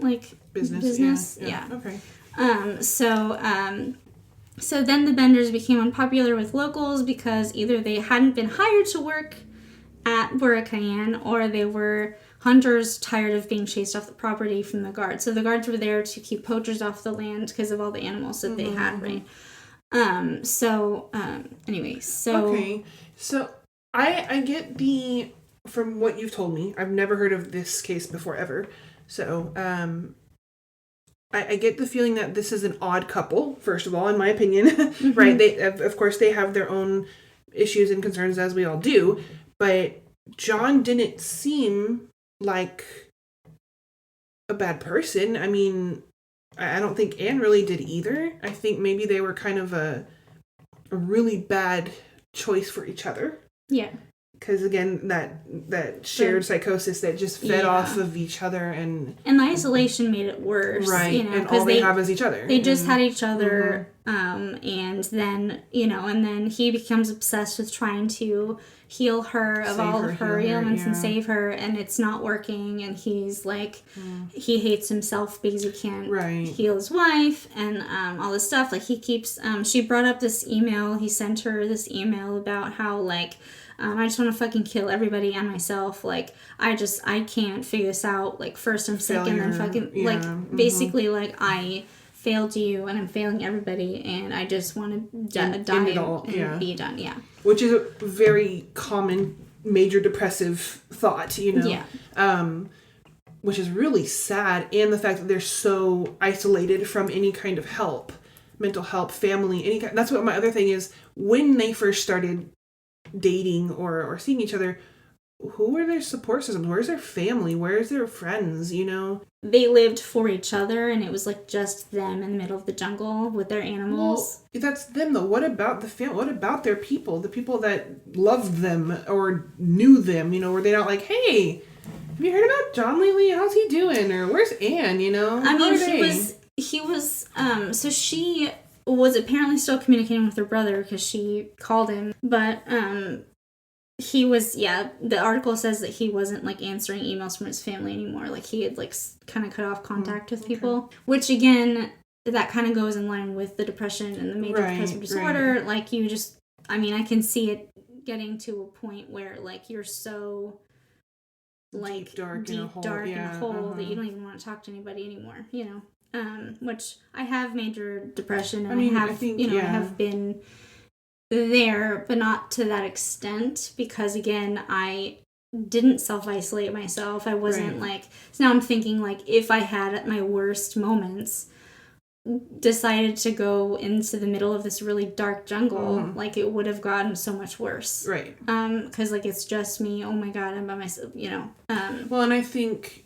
[SPEAKER 1] like
[SPEAKER 2] business.
[SPEAKER 1] Yeah.
[SPEAKER 2] Okay.
[SPEAKER 1] So then the Benders became unpopular with locals because either they hadn't been hired to work at Burakayan, or they were hunters tired of being chased off the property from the guards. So the guards were there to keep poachers off the land because of all the animals that they had, right? Anyway, so...
[SPEAKER 2] Okay, so I get from what you've told me, I've never heard of this case before ever, so, I get the feeling that this is an odd couple, first of all, in my opinion, right? They, of course, they have their own issues and concerns, as we all do, but John didn't seem like a bad person. I mean, I don't think Anne really did either. I think maybe they were kind of a really bad choice for each other.
[SPEAKER 1] Yeah.
[SPEAKER 2] Because again, that shared psychosis that just fed off of each other, and
[SPEAKER 1] the isolation made it worse,
[SPEAKER 2] right?
[SPEAKER 1] You know,
[SPEAKER 2] and all they have is each other.
[SPEAKER 1] They just had each other, and then and then he becomes obsessed with trying to heal her of all of her ailments and save her, and it's not working. And he's like, he hates himself because he can't heal his wife, and all this stuff. Like he keeps. She brought up this email. He sent her this email about how like. I just want to fucking kill everybody and myself. Like, I can't figure this out. Like, first I'm sick and then fucking, basically, like, I failed you and I'm failing everybody and I just want to die and be done. Yeah.
[SPEAKER 2] Which is a very common major depressive thought,
[SPEAKER 1] Yeah.
[SPEAKER 2] Which is really sad. And the fact that they're so isolated from any kind of help, mental help, family, any kind. That's what my other thing is. When they first started dating or seeing each other, who are their support systems? Where's their family? Where's their friends?
[SPEAKER 1] They lived for each other, and it was like just them in the middle of the jungle with their animals.
[SPEAKER 2] Well, that's them though. What about the family? What about their people? The people that loved them or knew them? Were they not like, hey, have you heard about John lately? How's he doing? Or where's Anne?
[SPEAKER 1] I mean, he was. So she was apparently still communicating with her brother because she called him, but he was, the article says that he wasn't like answering emails from his family anymore. Like he had like kind of cut off contact with people, which again, that kind of goes in line with the depression and the major depressive disorder. Right. Like I can see it getting to a point where like you're so like deep, dark in a hole that you don't even want to talk to anybody anymore, which I have major depression and I have been there, but not to that extent because again, I didn't self-isolate myself. I wasn't like, so now I'm thinking like if I had at my worst moments decided to go into the middle of this really dark jungle, like it would have gotten so much worse. Right. Because like it's just me. Oh my God, I'm by myself,
[SPEAKER 2] Well, and I think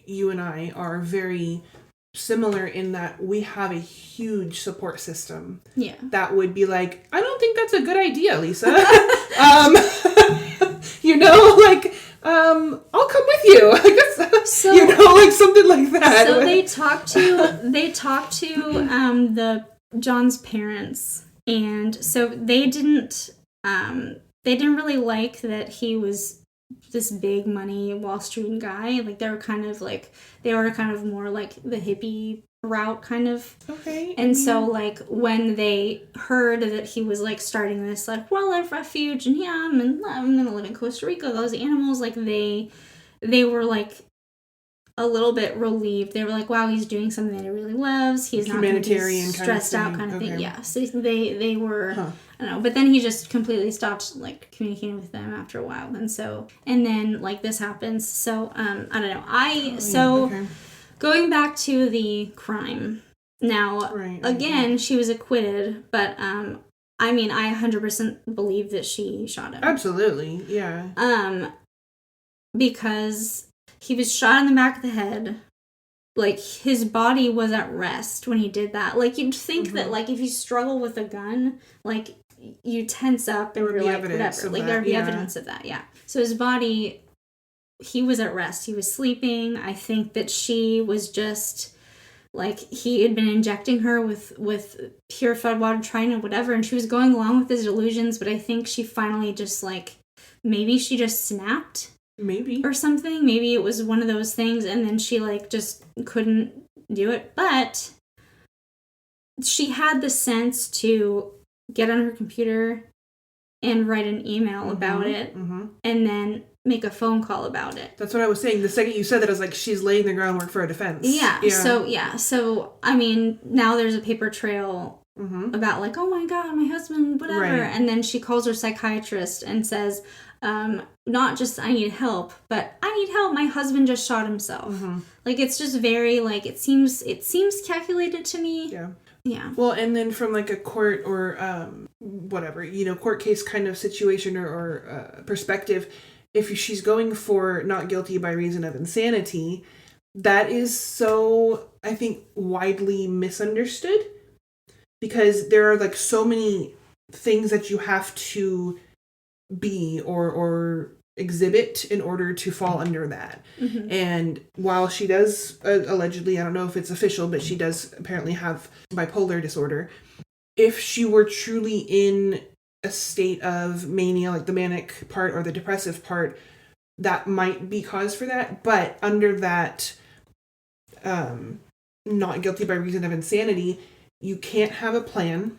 [SPEAKER 2] you and I are very similar in that we have a huge support system. Yeah. That would be like, I don't think that's a good idea, Lisa. I'll come with you. I guess, like something like that.
[SPEAKER 1] So they talked to the John's parents, and so they didn't really like that he was this big money Wall Street guy. Like they were kind of more like the hippie route kind of. Okay. And so like when they heard that he was like starting this like wildlife refuge and I'm gonna live in Costa Rica, those animals, like they were like a little bit relieved. They were like, wow, he's doing something that he really loves. He's not going to be stressed out kind of thing. Yeah. So they were, I don't know. But then he just completely stopped like communicating with them after a while. And then like this happens. So, I don't know. Going back to the crime. Now, again, she was acquitted, but, I 100% believe that she shot him.
[SPEAKER 2] Absolutely. Yeah.
[SPEAKER 1] Because he was shot in the back of the head. Like, his body was at rest when he did that. Like, you'd think that, like, if you struggle with a gun, like, you tense up and you're like, whatever. Like, there'd be evidence of that, yeah. So his body, he was at rest. He was sleeping. I think that she was just, like, he had been injecting her with purified water, trying to whatever, and she was going along with his delusions, but I think she finally just, like, maybe she just snapped.
[SPEAKER 2] Maybe.
[SPEAKER 1] Or something. Maybe it was one of those things, and then she, like, just couldn't do it. But she had the sense to get on her computer and write an email about it, and then make a phone call about it.
[SPEAKER 2] That's what I was saying. The second you said that, I was like, she's laying the groundwork for a defense.
[SPEAKER 1] Yeah. So, I mean, now there's a paper trail about, like, oh my God, my husband, whatever. Right. And then she calls her psychiatrist and says, not just I need help, but I need help. My husband just shot himself. Like, it's just very, like, it seems calculated to me.
[SPEAKER 2] Yeah.
[SPEAKER 1] Yeah.
[SPEAKER 2] Well, and then from, like, a court or whatever, court case kind of situation or perspective, if she's going for not guilty by reason of insanity, that is so, I think, widely misunderstood, because there are, like, so many things that you have to be or exhibit in order to fall under that. And while she does allegedly, I don't know if it's official, but she does apparently have bipolar disorder, if she were truly in a state of mania, like the manic part or the depressive part, that might be cause for that. But under that not guilty by reason of insanity, you can't have a plan.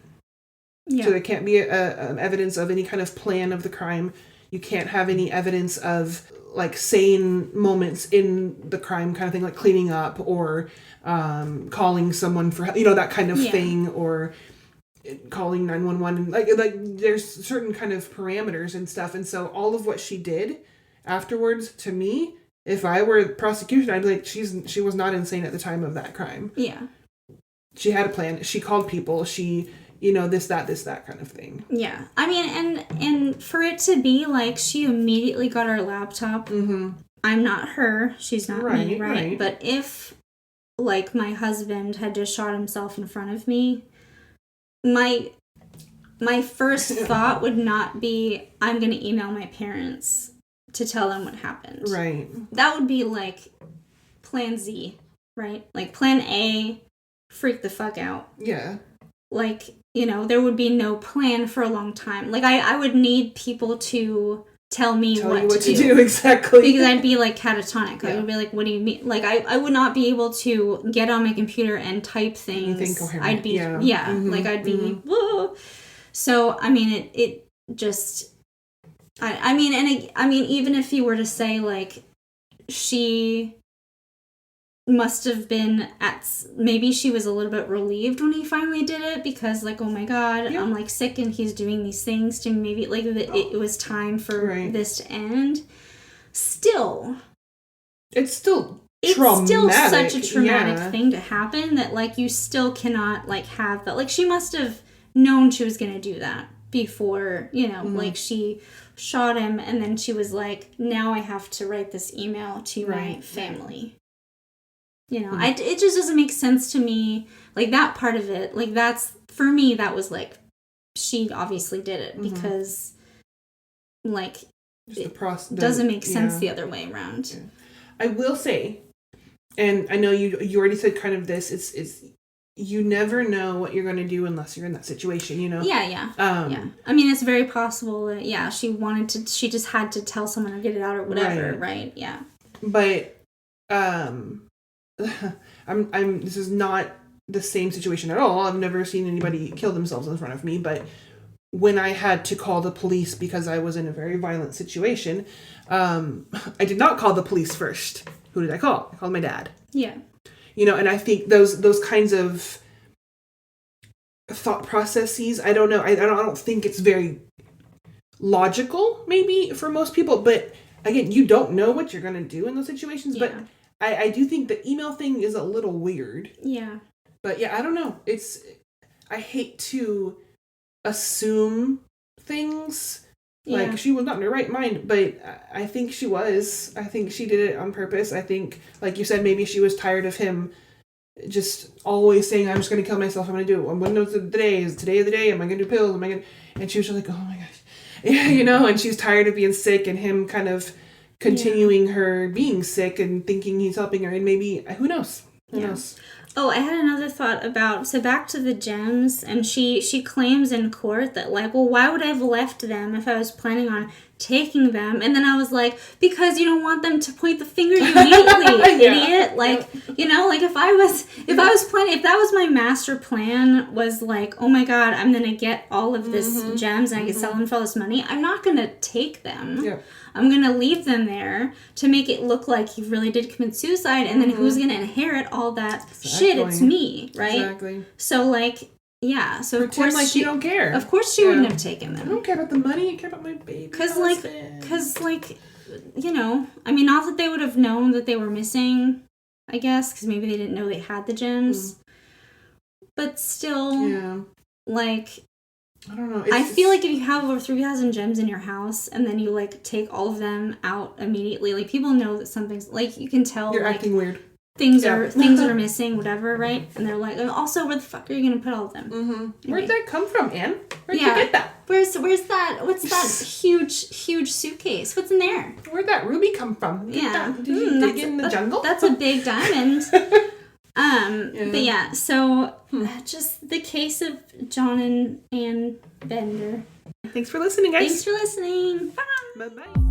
[SPEAKER 2] Yeah. So there can't be evidence of any kind of plan of the crime. You can't have any evidence of, like, sane moments in the crime kind of thing, like cleaning up or calling someone for, that kind of thing, or calling 911. Like there's certain kind of parameters and stuff. And so all of what she did afterwards, to me, if I were prosecution, I'd be like, she was not insane at the time of that crime.
[SPEAKER 1] Yeah.
[SPEAKER 2] She had a plan. She called people. She... this, that kind of thing. Yeah.
[SPEAKER 1] I mean, and for it to be like she immediately got her laptop. I'm not her. She's not me, right? But if, like, my husband had just shot himself in front of me, my first thought would not be, I'm going to email my parents to tell them what happened.
[SPEAKER 2] Right.
[SPEAKER 1] That would be, like, plan Z, right? Like, plan A, freak the fuck out.
[SPEAKER 2] Yeah.
[SPEAKER 1] Like, there would be no plan for a long time. Like, I would need people to tell me what to do.
[SPEAKER 2] Exactly.
[SPEAKER 1] Because I'd be, like, catatonic. Yeah. I would be like, what do you mean? Like, I would not be able to get on my computer and type things.
[SPEAKER 2] Anything coherent.
[SPEAKER 1] I'd be, like, I'd be, whoa. So, I mean, it just, I mean, even if you were to say, like, she must have been maybe she was a little bit relieved when he finally did it, because, like, oh my God, I'm, like, sick and he's doing these things to me. Maybe, like, it was time for this to end. Still,
[SPEAKER 2] it's still
[SPEAKER 1] such a traumatic thing to happen that, like, you still cannot, like, have that. Like, she must have known she was going to do that before, like, she shot him, and then she was like, now I have to write this email to my family. It just doesn't make sense to me. Like, that part of it, like, that's, for me, that was, like, she obviously did it because, like, it doesn't make sense the other way around.
[SPEAKER 2] Yeah. I will say, and I know you already said kind of this, it's you never know what you're going to do unless you're in that situation,
[SPEAKER 1] Yeah. I mean, it's very possible that, she just had to tell someone or get it out or whatever, right? Yeah.
[SPEAKER 2] But, this is not the same situation at all. I've never seen anybody kill themselves in front of me, but when I had to call the police because I was in a very violent situation, I did not call the police first. Who did I call? I called my dad.
[SPEAKER 1] Yeah.
[SPEAKER 2] And I think those kinds of thought processes, I don't know. I don't think it's very logical, maybe, for most people, but again, you don't know what you're going to do in those situations, but I do think the email thing is a little weird.
[SPEAKER 1] Yeah.
[SPEAKER 2] But I don't know. I hate to assume things. Yeah. Like, she was not in her right mind, but I think she was. I think she did it on purpose. I think, like you said, maybe she was tired of him just always saying, I'm just going to kill myself. I'm going to do it. When was the day? Is today the day? Am I going to do pills? And she was just like, oh my gosh. Yeah, and she's tired of being sick and him kind of continuing her being sick and thinking he's helping her, and maybe, who knows? Who knows?
[SPEAKER 1] Oh, I had another thought about, so back to the gems, and she claims in court that, like, well, why would I have left them if I was planning on taking them? And then I was like, because you don't want them to point the finger at you immediately, idiot. Like, you know, like if that was my master plan, was like, oh my god, I'm gonna get all of this gems and I can sell them for all this money, I'm not gonna take them.
[SPEAKER 2] Yeah.
[SPEAKER 1] I'm going to leave them there to make it look like he really did commit suicide, and then who's going to inherit all that shit? It's me, right?
[SPEAKER 2] Exactly.
[SPEAKER 1] So, like, yeah. So,
[SPEAKER 2] pretend
[SPEAKER 1] of course,
[SPEAKER 2] like you don't care.
[SPEAKER 1] Of course she wouldn't have taken them.
[SPEAKER 2] I don't care about the money. I care about my baby.
[SPEAKER 1] Because, you know, I mean, not that they would have known that they were missing, I guess, because maybe they didn't know they had the gems. But still, like...
[SPEAKER 2] I don't know.
[SPEAKER 1] I feel like if you have over 3,000 gems in your house and then you, like, take all of them out immediately, like, people know that something's, like, you can tell,
[SPEAKER 2] you're
[SPEAKER 1] like,
[SPEAKER 2] acting weird.
[SPEAKER 1] Things are missing, whatever, right? And they're like, also, where the fuck are you gonna put all of them?
[SPEAKER 2] Okay. Where'd that come from, Anne? Where'd you get that?
[SPEAKER 1] Where's that? What's that huge suitcase? What's in there?
[SPEAKER 2] Where'd that ruby come from? Did you dig in the jungle?
[SPEAKER 1] That's a big diamond. But yeah, so just the case of John and Ann Bender.
[SPEAKER 2] Thanks for listening, guys.
[SPEAKER 1] Thanks for listening. Bye.
[SPEAKER 2] Bye-bye.